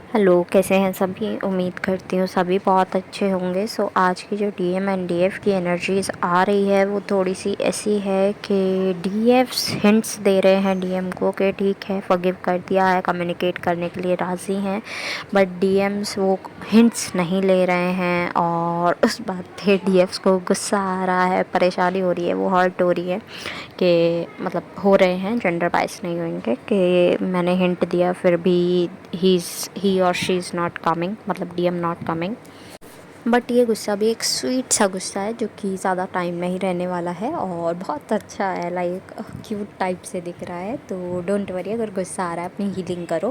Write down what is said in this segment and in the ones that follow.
Hello, कैसे हैं सभी। उम्मीद करती हूँ सभी बहुत अच्छे होंगे। आज की जो डीएम एंड डीएफ की एनर्जीज आ रही है वो थोड़ी सी ऐसी है कि डीएफ्स हिंट्स दे रहे हैं डीएम को कि ठीक है, फॉरगिव कर दिया है, कम्युनिकेट करने के लिए राज़ी हैं, बट डीएम्स वो हिंट्स नहीं ले रहे हैं और उस बात पे डीएफ्स को गुस्सा आ रहा है, परेशानी हो रही है, वो हर्ट हो रही है कि मतलब हो रहे हैं, जेंडर बाइस नहीं होंगे कि मैंने हिंट दिया फिर भी ही और शी इज़ नॉट कमिंग, मतलब डीएम नॉट कमिंग। बट ये गुस्सा भी एक स्वीट सा गुस्सा है जो कि ज़्यादा टाइम नहीं रहने वाला है और बहुत अच्छा है, लाइक क्यूट टाइप से दिख रहा है। तो डोंट वरी, अगर गुस्सा आ रहा है अपनी हीलिंग करो।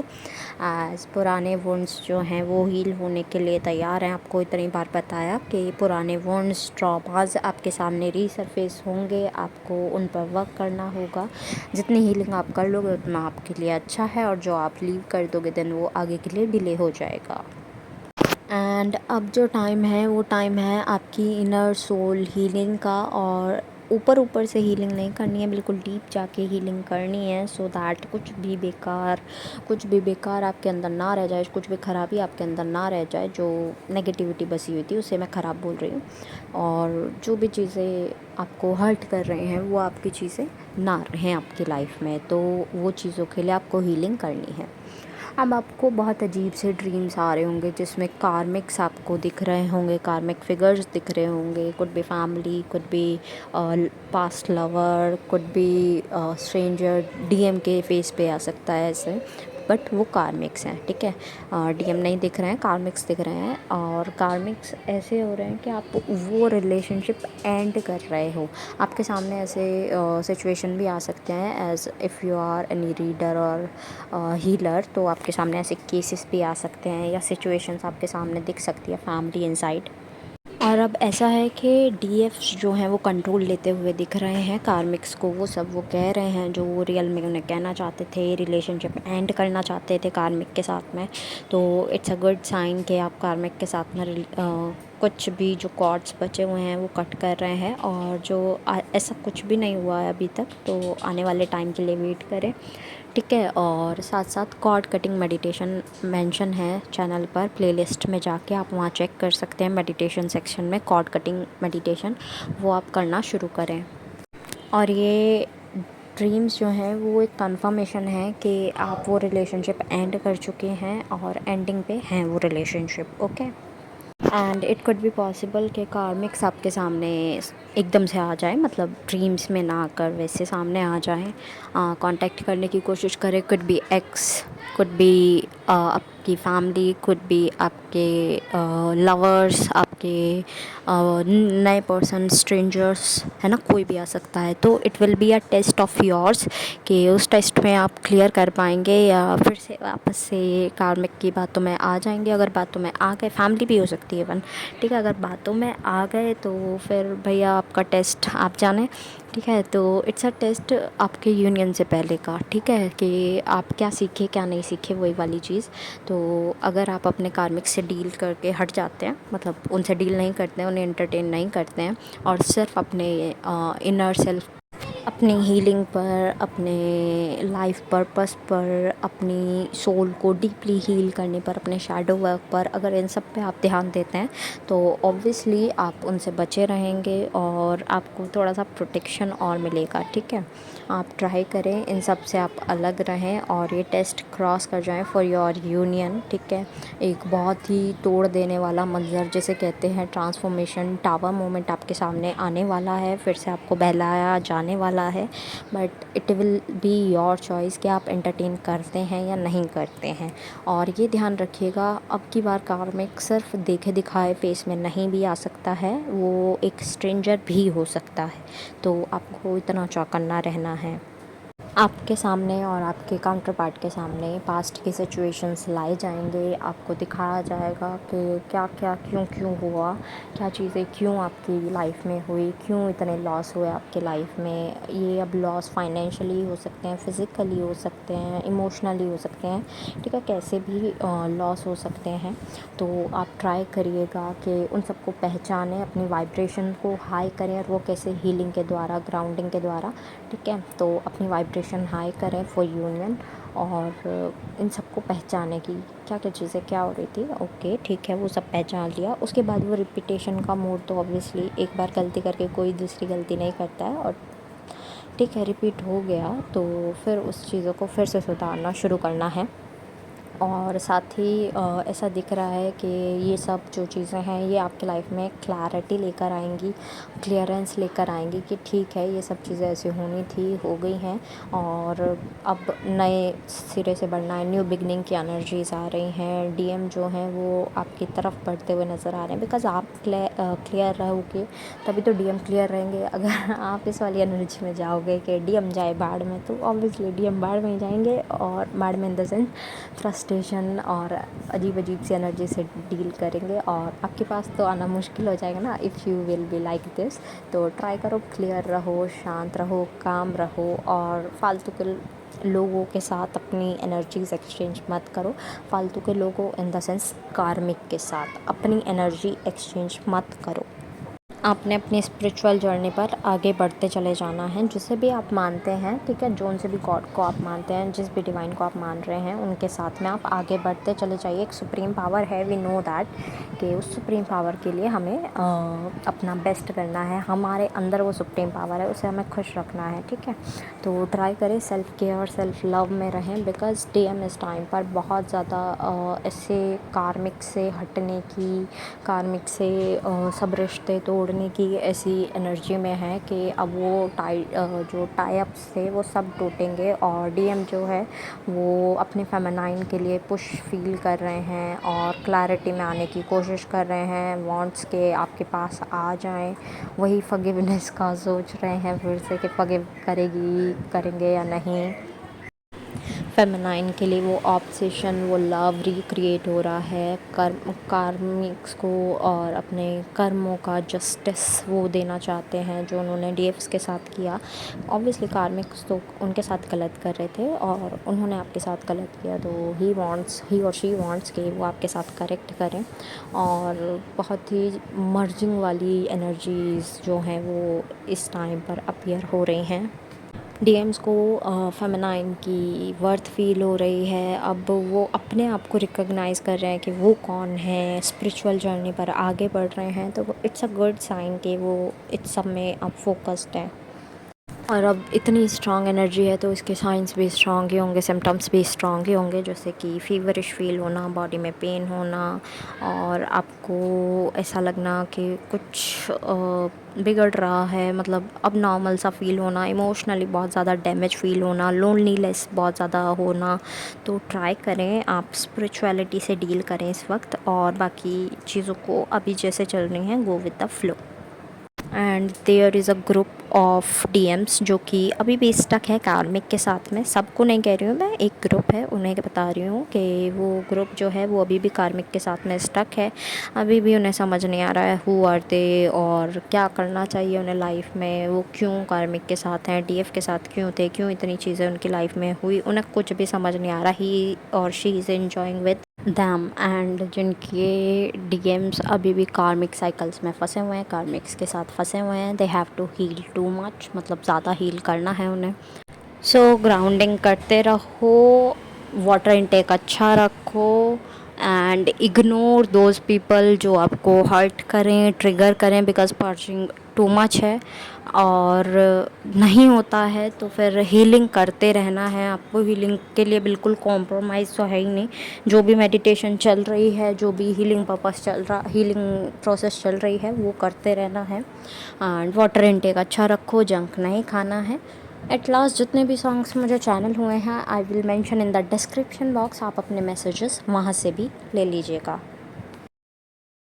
एज पुराने वुंड्स जो हैं वो हील होने के लिए तैयार हैं। आपको इतनी बार बताया कि पुराने वुंड्स, ट्रॉमास आपके सामने रीसरफेस होंगे, आपको उन पर वर्क करना होगा। जितनी हीलिंग आप कर लोगे उतना आपके लिए अच्छा है, और जो आप लीव कर दोगे देन वो आगे के लिए डिले हो जाएगा। एंड अब जो टाइम है वो टाइम है आपकी इनर सोल हीलिंग का, और ऊपर ऊपर से हीलिंग नहीं करनी है, बिल्कुल डीप जाके हीलिंग करनी है, सो दैट कुछ भी बेकार आपके अंदर ना रह जाए, कुछ भी खराबी आपके अंदर ना रह जाए। जो नेगेटिविटी बसी हुई थी उसे मैं ख़राब बोल रही हूँ, और जो भी चीज़ें आपको हर्ट कर रहे हैं वो आपकी चीज़ें ना रहें आपकी लाइफ में, तो वो चीज़ों के लिए आपको हीलिंग करनी है। अब आपको बहुत अजीब से ड्रीम्स आ रहे होंगे जिसमें कार्मिक्स आपको दिख रहे होंगे, कार्मिक फिगर्स दिख रहे होंगे। Could be family, could be past lover, could be stranger. DM के फेस पे आ सकता है ऐसे, बट वो कार्मिक्स हैं, ठीक है। डीएम नहीं दिख रहे हैं, कार्मिक्स दिख रहे हैं, और कार्मिक्स ऐसे हो रहे हैं कि आप वो रिलेशनशिप एंड कर रहे हो। आपके सामने ऐसे सिचुएशन भी आ सकते हैं, as if you are any reader और हीलर, तो आपके सामने ऐसे केसेस भी आ सकते हैं या सिचुएशंस आपके सामने दिख सकती है फैमिली इनसाइड। और अब ऐसा है कि डीएफ्स जो हैं वो कंट्रोल लेते हुए दिख रहे हैं कार्मिक्स को। वो सब वो कह रहे हैं जो वो रियल में उन्हें कहना चाहते थे, रिलेशनशिप एंड करना चाहते थे कार्मिक के साथ में। तो इट्स अ गुड साइन कि आप कार्मिक के साथ में कुछ भी जो कॉर्ड्स बचे हुए हैं वो कट कर रहे हैं, और जो ऐसा कुछ भी नहीं हुआ है अभी तक, तो आने वाले टाइम के लिए वेट करें, ठीक है। और साथ साथ कॉर्ड कटिंग मेडिटेशन मेंशन है चैनल पर, प्लेलिस्ट में जाके आप वहाँ चेक कर सकते हैं। मेडिटेशन सेक्शन में कॉर्ड कटिंग मेडिटेशन वो आप करना शुरू करें। और ये ड्रीम्स जो हैं वो एक कंफर्मेशन है कि आप वो रिलेशनशिप एंड कर चुके हैं और एंडिंग पे हैं वो relationship, okay. And it could be possible कि कार्मिक्स आपके सामने एकदम से आ जाए, मतलब ड्रीम्स में ना आकर वैसे सामने आ जाए, कांटेक्ट करने की कोशिश करें। Could be x, could be आपकी फैमिली, कुड बी आपके लवर्स, आपके नए पर्सन, स्ट्रेंजर्स, है ना, कोई भी आ सकता है। तो it will be a test of yours कि उस टेस्ट में आप क्लियर कर पाएंगे या फिर से वापस से कार्मिक की बातों में आ जाएंगे। अगर बातों में आ गए, फैमिली भी हो सकती है वन, ठीक है, अगर बातों में आ गए तो फिर भैया आपका टेस्ट आप जाने, ठीक है। तो इट्स अ टेस्ट आपके यूनियन से पहले का, ठीक है, कि आप क्या सीखे क्या नहीं सीखे, वही वाली चीज़। तो अगर आप अपने कार्मिक से डील करके हट जाते हैं, मतलब उनसे डील नहीं करते हैं, उन्हें एंटरटेन नहीं करते हैं, और सिर्फ अपने इनर सेल्फ, अपनी हीलिंग पर, अपने लाइफ पर्पस पर, अपनी सोल को डीपली हील करने पर, अपने शैडो वर्क पर, अगर इन सब पे आप ध्यान देते हैं तो ऑब्वियसली आप उनसे बचे रहेंगे और आपको थोड़ा सा प्रोटेक्शन और मिलेगा, ठीक है। आप ट्राई करें इन सब से आप अलग रहें और ये टेस्ट क्रॉस कर जाएं फॉर योर यूनियन, ठीक है। एक बहुत ही तोड़ देने वाला मंजर जिसे कहते हैं ट्रांसफॉर्मेशन टावर मोमेंट आपके सामने आने वाला है, फिर से आपको बहलाया जाने वाला है, but it will be your choice कि आप एंटरटेन करते हैं या नहीं करते हैं। और ये ध्यान रखिएगा, अब की बार कार्मिक सिर्फ देखे दिखाए फेस में नहीं भी आ सकता है, वो एक स्ट्रेंजर भी हो सकता है, तो आपको इतना चौकन्ना रहना है। आपके सामने और आपके काउंटर पार्ट के सामने पास्ट की सिचुएशंस लाए जाएंगे, आपको दिखाया जाएगा कि क्या क्या क्यों क्यों हुआ, क्या चीज़ें क्यों आपकी लाइफ में हुई, क्यों इतने लॉस हुए आपके लाइफ में। ये अब लॉस फाइनेंशियली हो सकते हैं, फिज़िकली हो सकते हैं, इमोशनली हो सकते हैं, ठीक है, कैसे भी लॉस हो सकते हैं। तो आप ट्राई करिएगा कि उन सबको पहचानें, अपनी वाइब्रेशन को हाई करें, और वो कैसे हीलिंग के द्वारा, ग्राउंडिंग के द्वारा, ठीक है। तो अपनी वाइब्रेशन हाई करें फॉर यूनियन, और इन सबको पहचाने की क्या क्या चीज़ें क्या हो रही थी। ओके ठीक है, वो सब पहचान लिया। उसके बाद वो रिपीटेशन का मोड, तो ऑब्वियसली एक बार गलती करके कोई दूसरी गलती नहीं करता है, और ठीक है रिपीट हो गया तो फिर उस चीज़ों को फिर से सुधारना शुरू करना है। और साथ ही ऐसा दिख रहा है कि ये सब जो चीज़ें हैं ये आपकी लाइफ में क्लैरिटी लेकर आएंगी, क्लियरेंस लेकर आएंगी कि ठीक है ये सब चीज़ें ऐसी होनी थी, हो गई हैं, और अब नए सिरे से बढ़ना है। न्यू बिगनिंग की एनर्जीज आ रही हैं। डीएम जो हैं वो आपकी तरफ बढ़ते हुए नज़र आ रहे हैं, बिकॉज़ आप क्लियर रहोगे तभी तो डीएम क्लियर रहेंगे। अगर आप इस वाली एनर्जी में जाओगे कि डीएम जाए बाढ़ में, तो ऑब्वियसली डीएम बाढ़ में ही जाएंगे, और बाढ़ में इन द सेंस फ्रस्ट्रेशन और अजीब अजीब सी एनर्जी से डील करेंगे, और आपके पास तो आना मुश्किल हो जाएगा ना if you will be like this. तो ट्राई करो, क्लियर रहो, शांत रहो, काम रहो, और फालतू के लोगों के साथ अपनी एनर्जीज एक्सचेंज मत करो। फालतू के लोगों इन द सेंस कार्मिक के साथ अपनी एनर्जी एक्सचेंज मत करो। आपने अपनी स्पिरिचुअल जर्नी पर आगे बढ़ते चले जाना है। जिसे भी आप मानते हैं, ठीक है, जोन से भी गॉड को आप मानते हैं, जिस भी डिवाइन को आप मान रहे हैं, उनके साथ में आप आगे बढ़ते चले जाइए। एक सुप्रीम पावर है, वी नो दैट, कि उस सुप्रीम पावर के लिए हमें अपना बेस्ट करना है। हमारे अंदर वो सुप्रीम पावर है, उसे हमें खुश रखना है, ठीक है। तो ट्राई करें, सेल्फ केयर सेल्फ लव में रहें, बिकॉज डीएम इस टाइम पर बहुत ज़्यादा ऐसे कार्मिक से हटने की, कार्मिक से सब रिश्ते तोड़ने की ऐसी एनर्जी में है कि अब वो जो टाई अप्स थे वो सब टूटेंगे, और डीएम जो है वो अपने फेमिनाइन के लिए पुश फील कर रहे हैं और क्लैरिटी में आने की कोशिश कर रहे हैं। वांट्स के आपके पास आ जाएं, वही फॉरगिवनेस का सोच रहे हैं फिर से कि फॉरगिव करेंगे या नहीं। फेमिनाइन के लिए वो ऑब्सेशन, वो लव रिक्रिएट हो रहा है। कार्मिक्स को और अपने कर्मों का जस्टिस वो देना चाहते हैं जो उन्होंने डीएफ्स के साथ किया। ऑब्वियसली कार्मिक्स तो उनके साथ गलत कर रहे थे और उन्होंने आपके साथ गलत किया, तो ही और शी वांट्स कि वो आपके साथ करेक्ट करें। और बहुत ही मर्जिंग वाली एनर्जीज़ जो हैं वो इस टाइम पर अपीयर हो रही हैं। डीएम्स को फेमिनाइन की वर्थ फील हो रही है। अब वो अपने आप को रिकॉग्नाइज़ कर रहे हैं कि वो कौन है, स्पिरिचुअल जर्नी पर आगे बढ़ रहे हैं, तो इट्स अ गुड साइन कि वो इस सब में अब फोकस्ड हैं। और अब इतनी स्ट्रॉन्ग एनर्जी है तो इसके साइंस भी स्ट्रॉन्ग ही होंगे, सिम्टम्स भी स्ट्रॉन्ग ही होंगे, जैसे कि फीवरिश फील होना, बॉडी में पेन होना, और आपको ऐसा लगना कि कुछ बिगड़ रहा है, मतलब अब नॉर्मल सा फील होना, इमोशनली बहुत ज़्यादा डैमेज फील होना, लोनलीनेस बहुत ज़्यादा होना। तो ट्राई करें आप स्पिरिचुअलिटी से डील करें इस वक्त, और बाकी चीज़ों को अभी जैसे चल रही हैं go with the flow. And there is a group of DMs जो कि अभी भी स्टक है कार्मिक के साथ में। सबको नहीं कह रही हूँ मैं, एक ग्रुप है उन्हें बता रही हूँ कि वो ग्रुप जो है वो अभी भी कार्मिक के साथ में स्टक है। अभी भी उन्हें समझ नहीं आ रहा है हु आर दे और क्या करना चाहिए उन्हें लाइफ में, वो क्यों कार्मिक के साथ हैं, डीएफ के साथ क्यों थे, क्यों इतनी चीज़ें उनकी लाइफ में हुई, उन्हें कुछ भी समझ नहीं आ रहा। ही और she is enjoying with them. And जिनके डीएम्स अभी भी कार्मिक साइकिल्स में फंसे हुए हैं, कार्मिक्स के साथ फंसे हुए हैं, they have to heal too much, मतलब ज़्यादा हील करना है उन्हें। सो ग्राउंडिंग करते रहो, वाटर इनटेक अच्छा रखो, एंड इग्नोर दोज पीपल जो आपको हर्ट करें, ट्रिगर करें, बिकॉज पर्चिंग टू मच है। और नहीं होता है तो फिर हीलिंग करते रहना है आपको। हीलिंग के लिए बिल्कुल कॉम्प्रोमाइज़ तो है ही नहीं। जो भी मेडिटेशन चल रही है, जो भी हीलिंग पर्पस चल रहा, हीलिंग प्रोसेस चल रही है, वो करते रहना है। एंड वाटर इनटेक अच्छा रखो, जंक नहीं खाना है। एट लास्ट जितने भी सॉन्ग्स मुझे चैनल हुए हैं I will mention in the description box, आप अपने मैसेजेस वहाँ से भी ले लीजिएगा।